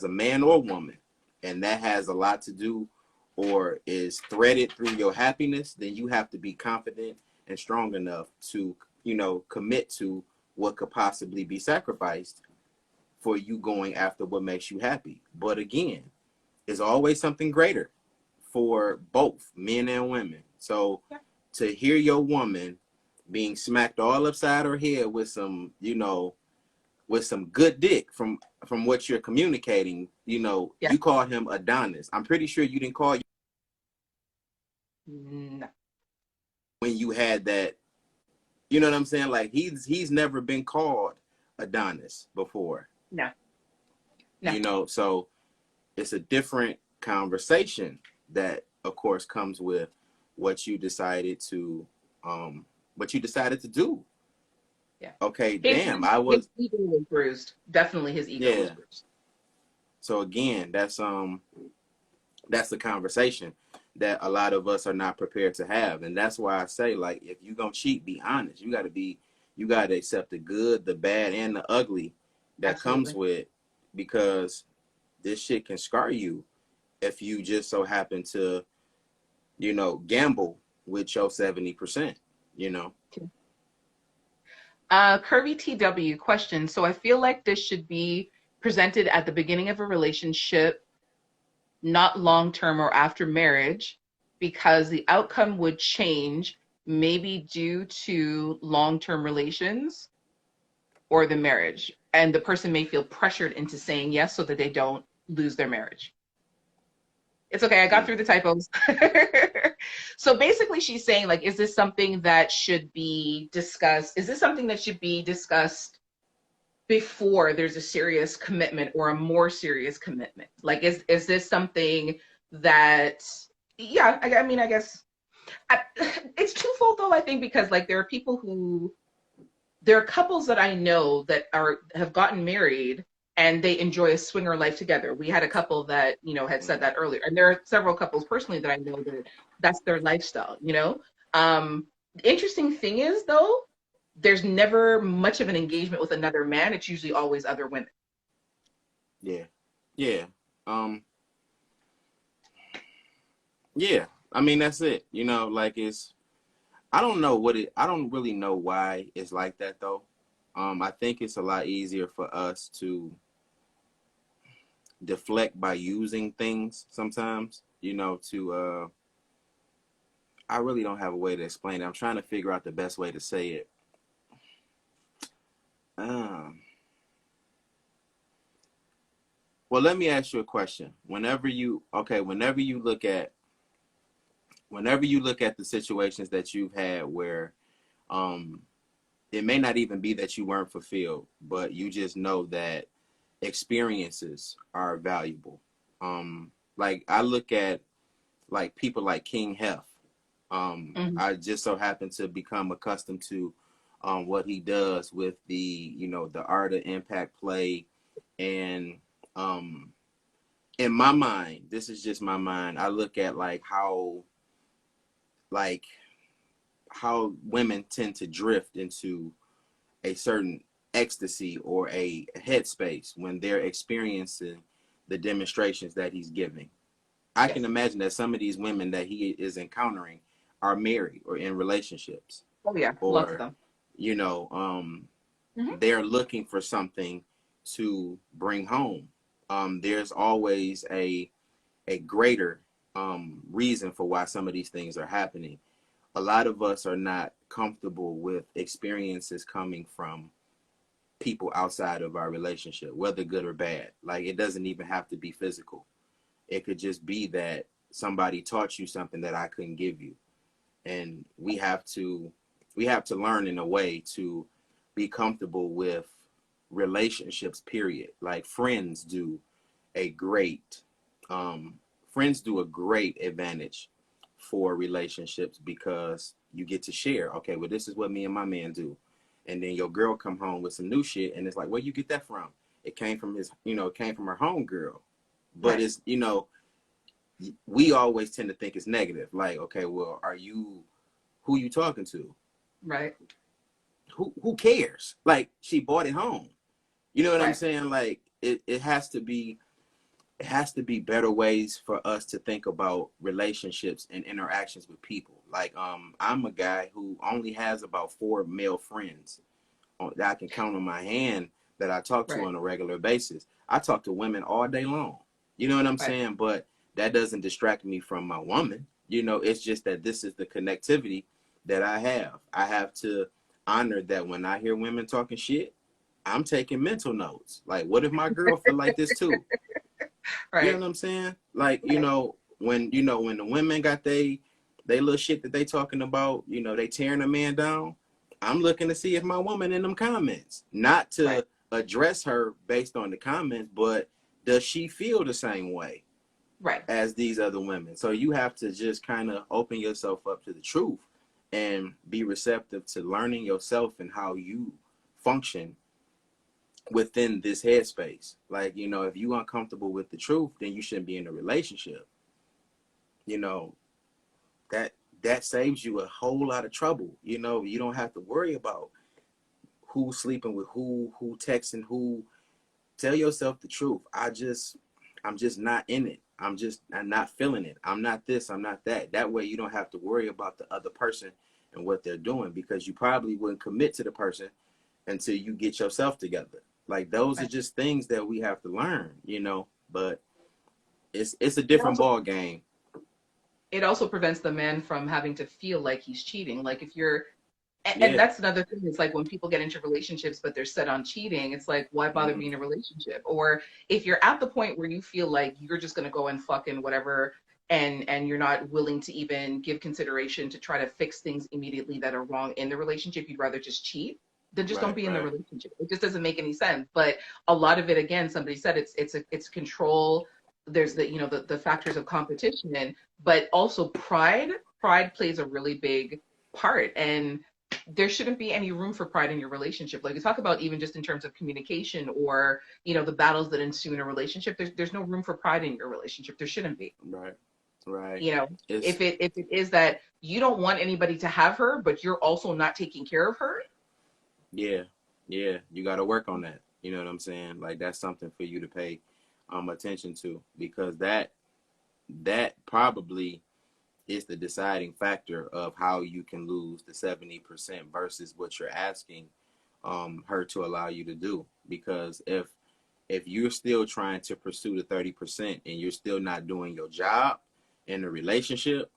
a man or woman, and that has a lot to do or is threaded through your happiness, then you have to be confident and strong enough to, commit to what could possibly be sacrificed for you going after what makes you happy. But again, there's always something greater for both men and women. So Yeah. to hear your woman being smacked all upside her head with some, with some good dick from what you're communicating, Yeah. you called him Adonis. I'm pretty sure you didn't call No. when you had that, you know what I'm saying? Like he's never been called Adonis before, No. No. so it's a different conversation that of course comes with what you decided to do. Yeah. Okay, His damn, his ego was bruised. Definitely his ego was yeah. bruised. So again, that's the conversation that a lot of us are not prepared to have. And that's why I say, like, if you're gonna cheat, be honest. You gotta accept the good, the bad, and the ugly that comes Absolutely. with, because this shit can scar you if you just so happen to, gamble with your 70%, Okay. Curvy TW question. So I feel like this should be presented at the beginning of a relationship, not long term or after marriage, because the outcome would change maybe due to long term relations or the marriage. And the person may feel pressured into saying yes so that they don't lose their marriage. It's okay. I got through the typos. So basically, she's saying, like, is this something that should be discussed? Is this something that should be discussed before there's a serious commitment or a more serious commitment? Like, is this something that, yeah, I mean, I guess I, it's twofold though, I think, because like there are couples that I know that have gotten married and they enjoy a swinger life together. We had a couple that, had said that earlier. And there are several couples personally that I know that that's their lifestyle. The interesting thing is though, there's never much of an engagement with another man. It's usually always other women. Yeah. Yeah. Um, yeah. I mean, that's it. Like I don't know I don't really know why it's like that though. I think it's a lot easier for us to deflect by using things sometimes, I really don't have a way to explain it. I'm trying to figure out the best way to say it. Um, well, let me ask you a question. Whenever you look at the situations that you've had where um, it may not even be that you weren't fulfilled, but you just know that experiences are valuable. Like I look at like people like King Hef. Mm-hmm. I just so happen to become accustomed to what he does with the art of impact play. And in my mind, this is just my mind, I look at like how women tend to drift into a certain ecstasy or a headspace when they're experiencing the demonstrations that he's giving. I can imagine that some of these women that he is encountering are married or in relationships. Oh yeah, lots of Or, them. you know, they're looking for something to bring home. There's always a greater reason for why some of these things are happening. A lot of us are not comfortable with experiences coming from people outside of our relationship, whether good or bad. Like, it doesn't even have to be physical. It could just be that somebody taught you something that I couldn't give you. And we have to learn in a way to be comfortable with relationships, period. Like, a great friends do a great advantage for relationships, because you get to share, okay, well, this is what me and my man do. And then your girl come home with some new shit, and it's like, where you get that from? It came from it came from her home girl. But Right. it's, we always tend to think it's negative. Like, okay, well, who you talking to? Right. Who cares? Like, she bought it home. You know what I'm Right. saying? Like, it has to be better ways for us to think about relationships and interactions with people. Like, I'm a guy who only has about 4 male friends that I can count on my hand that I talk to Right. on a regular basis. I talk to women all day long. You know what I'm Right. saying? But that doesn't distract me from my woman. It's just that this is the connectivity that I have. I have to honor that when I hear women talking shit, I'm taking mental notes. Like, what if my girl feel like this too? You know Right. what I'm saying? Like, Right. when the women got they little shit that they talking about, they tearing a man down. I'm looking to see if my woman in them comments, not Right. to address her based on the comments, but does she feel the same way Right. as these other women? So you have to just kind of open yourself up to the truth and be receptive to learning yourself and how you function within this headspace. Like, if you're uncomfortable with the truth, then you shouldn't be in a relationship. You know, that that saves you a whole lot of trouble. You don't have to worry about who's sleeping with who texting who. Tell yourself the truth. I'm just not in it. I'm not feeling it. I'm not this, I'm not that. That way you don't have to worry about the other person and what they're doing, because you probably wouldn't commit to the person until you get yourself together. Like, those are Right. just things that we have to learn. But it's a It different also ball game. it also prevents the man from having to feel like he's cheating. Like if you're and Yeah. that's another thing. It's like when people get into relationships, but they're set on cheating, it's like, why bother Mm-hmm. being in a relationship? Or if you're at the point where you feel like you're just going to go and fuck and whatever, and you're not willing to even give consideration to try to fix things immediately that are wrong in the relationship, you'd rather just cheat, then just don't Right, be in the right. relationship. It just doesn't make any sense. But a lot of it, again, somebody said it's control. There's the factors of competition, but also pride. Pride plays a really big part, and there shouldn't be any room for pride in your relationship. Like we talk about, even just in terms of communication, or the battles that ensue in a relationship, there's no room for pride in your relationship. There shouldn't be. Right, right. you know It's if it is that you don't want anybody to have her, but you're also not taking care of her. Yeah, yeah. You got to work on that. You know what I'm saying? Like, that's something for you to pay attention to, because that probably is the deciding factor of how you can lose the 70% versus what you're asking her to allow you to do. Because if you're still trying to pursue the 30% and you're still not doing your job in the relationship,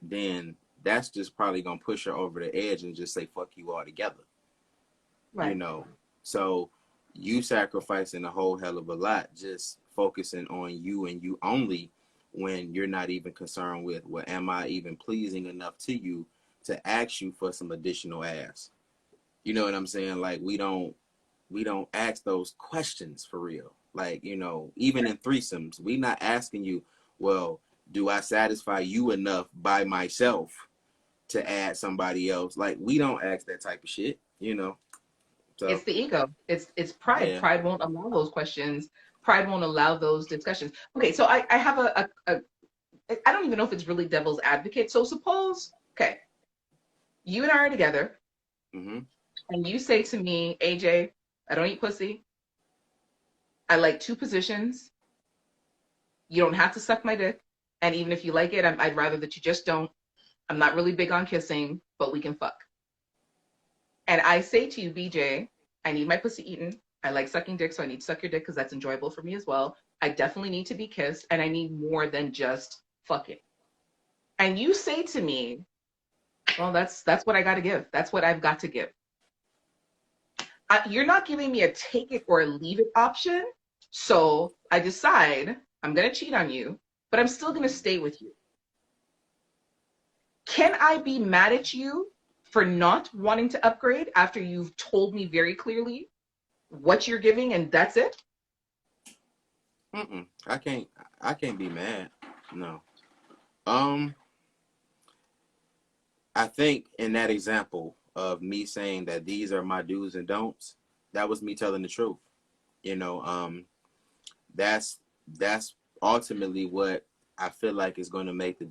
then that's just probably gonna push her over the edge and just say fuck you altogether. you Right. know. So you sacrificing a whole hell of a lot just focusing on you and you only, when you're not even concerned with, well, am I even pleasing enough to you to ask you for some additional ass? You know what I'm saying? Like, we don't ask those questions for real. Like, even in threesomes, we not asking you, well, do I satisfy you enough by myself to add somebody else? Like, we don't ask that type of shit. So It's the ego. It's pride. yeah. Pride won't allow those questions. Pride won't allow those discussions. Okay, so I have a I don't even know if it's really devil's advocate. So suppose, okay, you and I are together, Mm-hmm. and you say to me, AJ, I don't eat pussy. I like two positions. You don't have to suck my dick. And even if you like it, I'd rather that you just don't. I'm not really big on kissing, but we can fuck. And I say to you, BJ, I need my pussy eaten. I like sucking dick, so I need to suck your dick because that's enjoyable for me as well. I definitely need to be kissed, and I need more than just fucking. And you say to me, well, that's what I got to give. That's what I've got to give. You're not giving me a take it or leave it option. So I decide I'm going to cheat on you, but I'm still going to stay with you. Can I be mad at you for not wanting to upgrade after you've told me very clearly what you're giving and that's it? I can't be mad. No. I think in that example of me saying that these are my do's and don'ts, that was me telling the truth. You know, that's ultimately what I feel like is going to make the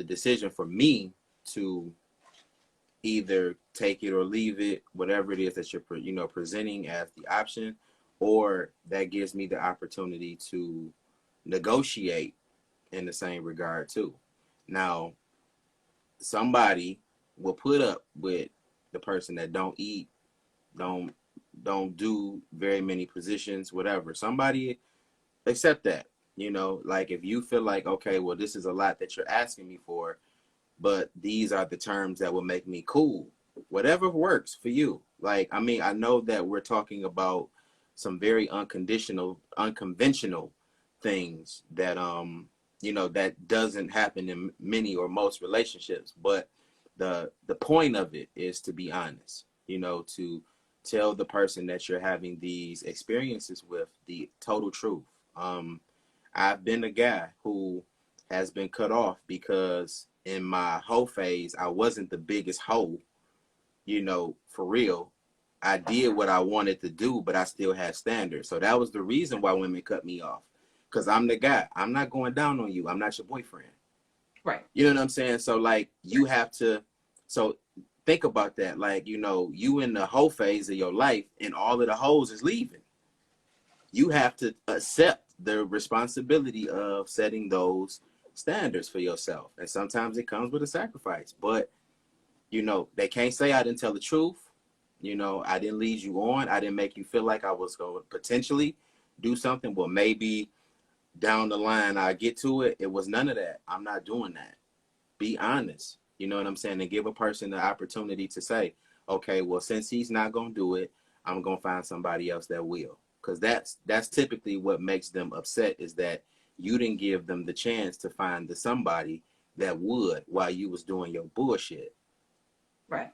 decision for me to either take it or leave it, whatever it is that you're presenting as the option, or that gives me the opportunity to negotiate in the same regard too. Now, somebody will put up with the person that don't eat, don't do very many positions, whatever. Somebody accept that. Like if you feel like, okay, well, this is a lot that you're asking me for, but these are the terms that will make me cool. Whatever works for you. Like, I mean, I know that we're talking about some very unconventional things that that doesn't happen in many or most relationships, but the point of it is to be honest, to tell the person that you're having these experiences with the total truth. I've been a guy who has been cut off because in my hoe phase, I wasn't the biggest hoe, for real. I did what I wanted to do, but I still had standards. So that was the reason why women cut me off. Because I'm the guy. I'm not going down on you. I'm not your boyfriend. Right. You know what I'm saying? So, like, you have to... So, think about that. Like, you in the hoe phase of your life, and all of the hoes is leaving. You have to accept the responsibility of setting those standards for yourself. And sometimes it comes with a sacrifice. But, they can't say I didn't tell the truth. I didn't lead you on. I didn't make you feel like I was going to potentially do something. Well, maybe down the line I get to it. It was none of that. I'm not doing that. Be honest. You know what I'm saying? And give a person the opportunity to say, okay, well, since he's not going to do it, I'm going to find somebody else that will. Because that's typically what makes them upset, is that you didn't give them the chance to find somebody that would while you was doing your bullshit. Right.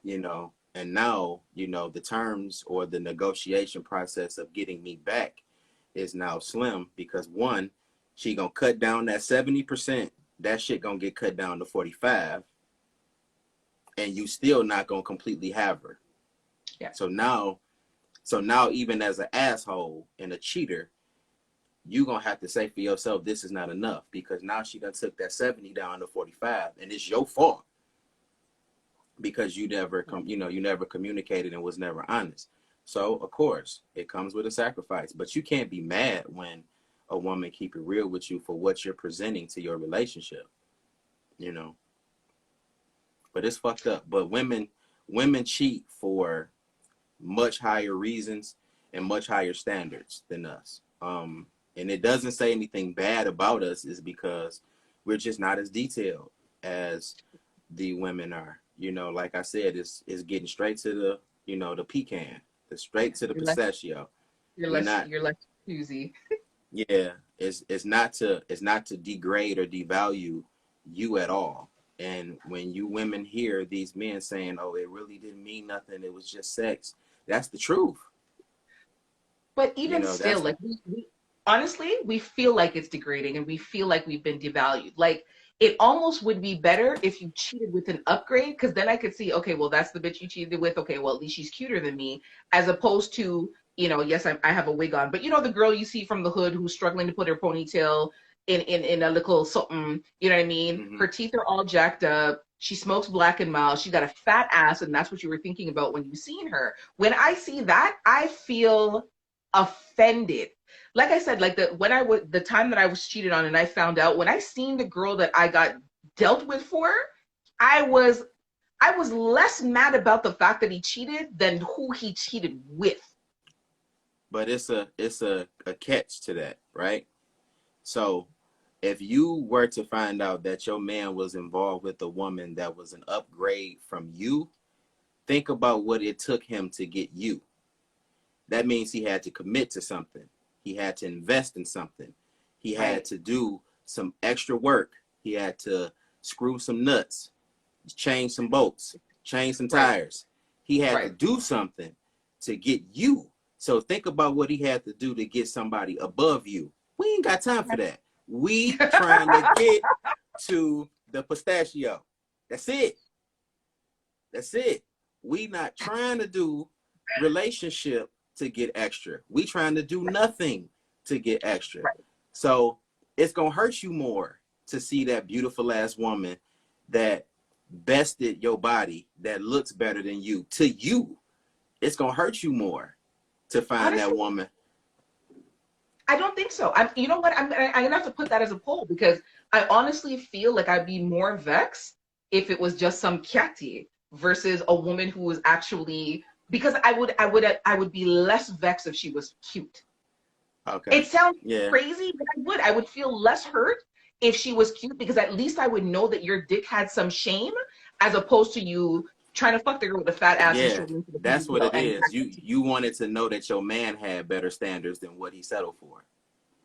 And now, the terms or the negotiation process of getting me back is now slim, because one, she gonna cut down that 70%. That shit gonna get cut down to 45, and you still not gonna completely have her. Yeah. So now, even as an asshole and a cheater, you gonna have to say for yourself, this is not enough, because now she done took that 70 down to 45, and it's your fault because you never communicated and was never honest. So of course it comes with a sacrifice, but you can't be mad when a woman keep it real with you for what you're presenting to your relationship, but it's fucked up. But women cheat for much higher reasons and much higher standards than us. And it doesn't say anything bad about us, is because we're just not as detailed as the women are. Like I said, it's getting straight to the, the pecan, straight to the pistachio. You're less choosy. Yeah, it's not to degrade or devalue you at all. And when you women hear these men saying, "Oh, it really didn't mean nothing, it was just sex," that's the truth. But even still, like we honestly, we feel like it's degrading, and we feel like we've been devalued. Like, it almost would be better if you cheated with an upgrade, because then I could see, okay, well, that's the bitch you cheated with. Okay, well, at least she's cuter than me, as opposed to, yes, I have a wig on, but the girl you see from the hood who's struggling to put her ponytail in a little something, you know what I mean? Mm-hmm. Her teeth are all jacked up. She smokes Black and Mild. She got a fat ass, and that's what you were thinking about when you seen her. When I see that, I feel offended. like I said, like the time that I was cheated on and I found out, when I seen the girl that I got dealt with for, I was less mad about the fact that he cheated than who he cheated with. But it's a catch to that, right? So if you were to find out that your man was involved with a woman that was an upgrade from you, think about what it took him to get you. That means he had to commit to something. He had to invest in something. He had to do some extra work. He had to screw some nuts, change some bolts, change some tires. He had to do something to get you. So think about what he had to do to get somebody above you. We ain't got time for that. We trying to get to the pistachio. That's it. That's it. We not trying to do relationship to get extra. We trying to do nothing to get extra. So it's gonna hurt you more to see that beautiful ass woman that bested your body, that looks better than you. To you, it's gonna hurt you more to find honestly, that woman. I don't think so. You know what? I'm gonna have to put that as a poll, because I honestly feel like I'd be more vexed if it was just some kyati versus a woman who was actually, because I would be less vexed if she was cute. Okay. It sounds crazy, but I would feel less hurt if she was cute, because at least I would know that your dick had some shame, as opposed to you trying to fuck the girl with a fat ass. Yeah, that's what it is. You wanted to know that your man had better standards than what he settled for.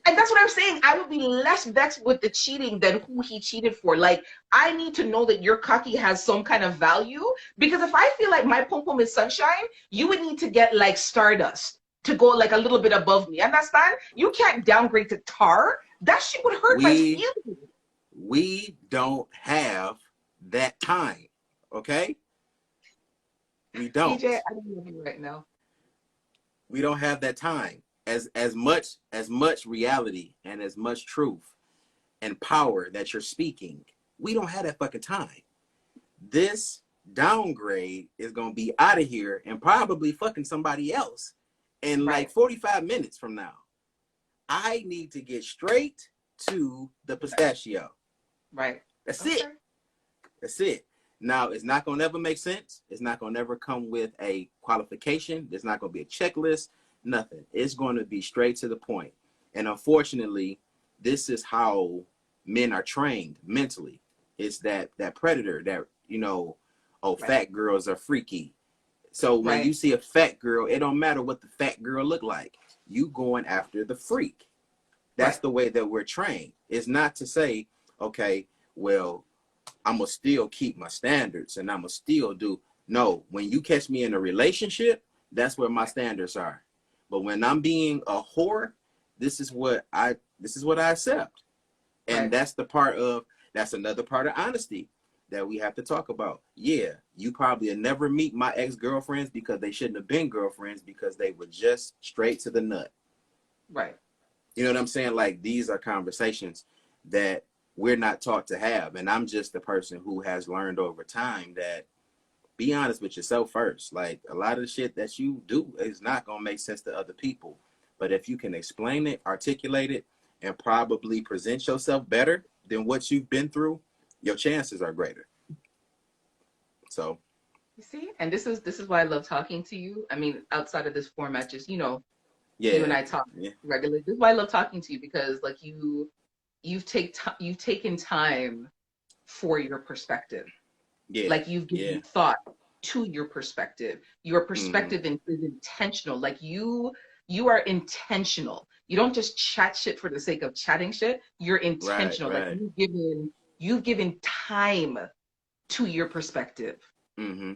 And that's what I'm saying. I would be less vexed with the cheating than who he cheated for. Like, I need to know that your cocky has some kind of value, because if I feel like my pom pom is sunshine, you would need to get like stardust to go like a little bit above me. Understand? You can't downgrade to tar. That shit would hurt my feelings. We don't have that time. Okay? We don't. DJ, I don't love you right now. We don't have that time. As much reality and as much truth and power that you're speaking, we don't have that fucking time. This downgrade is gonna be out of here and probably fucking somebody else in like 45 minutes from now. I need to get straight to the pistachio. Right. That's it. That's it. Now, it's not going to ever make sense. It's not going to ever come with a qualification. There's not going to be a checklist, nothing. It's going to be straight to the point. And unfortunately, this is how men are trained mentally. It's that predator that, you know, fat girls are freaky. So when you see a fat girl, it don't matter what the fat girl look like. You going after the freak. That's the way that we're trained. It's not to say, okay, well, I'm going to still keep my standards and I'm going to still do. No, when you catch me in a relationship, that's where my standards are. But when I'm being a whore, this is what I accept. And that's another part of honesty that we have to talk about. Yeah, you probably will never meet my ex-girlfriends because they shouldn't have been girlfriends, because they were just straight to the nut. Right. You know what I'm saying? Like, these are conversations that we're not taught to have. And I'm just the person who has learned over time that be honest with yourself first. Like, a lot of the shit that you do is not going to make sense to other people. But if you can explain it, articulate it, and probably present yourself better than what you've been through, your chances are greater. So. You see? And this is why I love talking to you. I mean, outside of this format, just, you know, you and I talk regularly. This is why I love talking to you, because like you've taken time for your perspective. Yeah. Like, you've given thought to your perspective. Your perspective is intentional. Like, you are intentional. You don't just chat shit for the sake of chatting shit. You're intentional. Like, you've given time to your perspective. Mm-hmm.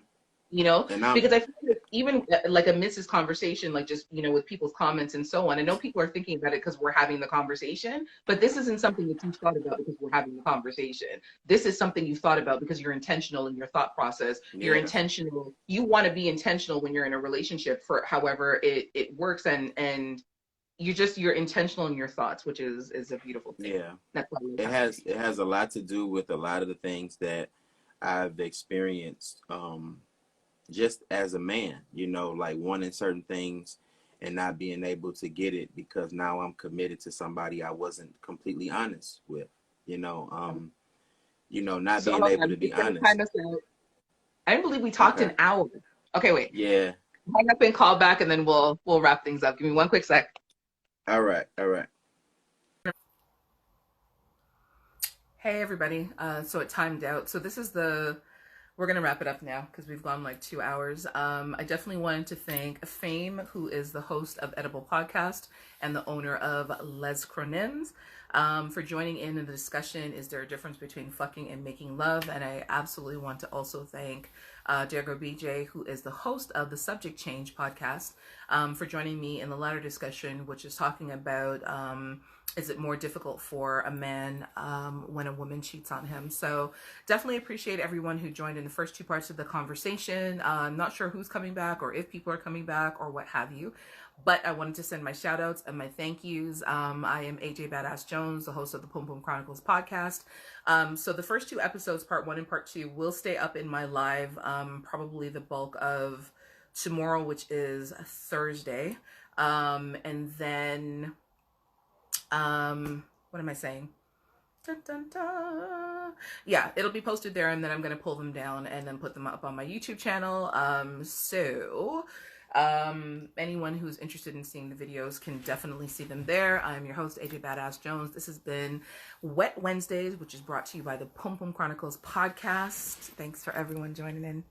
You know, because I feel like even like amidst this conversation, like just, you know, with people's comments and so on, I know people are thinking about it because we're having the conversation, but this isn't something that you've thought about because we're having the conversation. This is something you've thought about because you're intentional in your thought process. Yeah. You're intentional. You want to be intentional when you're in a relationship for however it works, and you're intentional in your thoughts, which is a beautiful thing. Yeah. That's why it has a lot to do with a lot of the things that I've experienced just as a man, you know, like wanting certain things and not being able to get it because now I'm committed to somebody I wasn't completely honest with. Not So being hold able on, to be before we honest. kind of say, I didn't believe we talked Okay. an hour. Okay, wait. Yeah. Hang up and call back, and then we'll wrap things up. Give me one quick sec. All right. All right. Hey everybody. So it timed out. So we're gonna wrap it up now because we've gone like 2 hours. I definitely wanted to thank Fame, who is the host of Edible Podcast and the owner of Les Cronins, for joining in the discussion. Is there a difference between fucking and making love? And I absolutely want to also thank Diego BJ, who is the host of the Subject Change podcast, for joining me in the latter discussion, which is talking about is it more difficult for a man when a woman cheats on him? So definitely appreciate everyone who joined in the first two parts of the conversation. I'm not sure who's coming back or if people are coming back or what have you, but I wanted to send my shout outs and my thank yous. I am AJ Badass Jones, the host of the Pum Pum Chronicles podcast. So the first two episodes, part 1 and part 2, will stay up in my live, probably the bulk of tomorrow, which is Thursday. And then what am I saying? Dun, dun, dun. Yeah, it'll be posted there, and then I'm going to pull them down and then put them up on my YouTube channel. Anyone who's interested in seeing the videos can definitely see them there. I'm your host, AJ Badass Jones. This has been Wet Wednesdays, which is brought to you by the Pum Pum Chronicles podcast. Thanks for everyone joining in.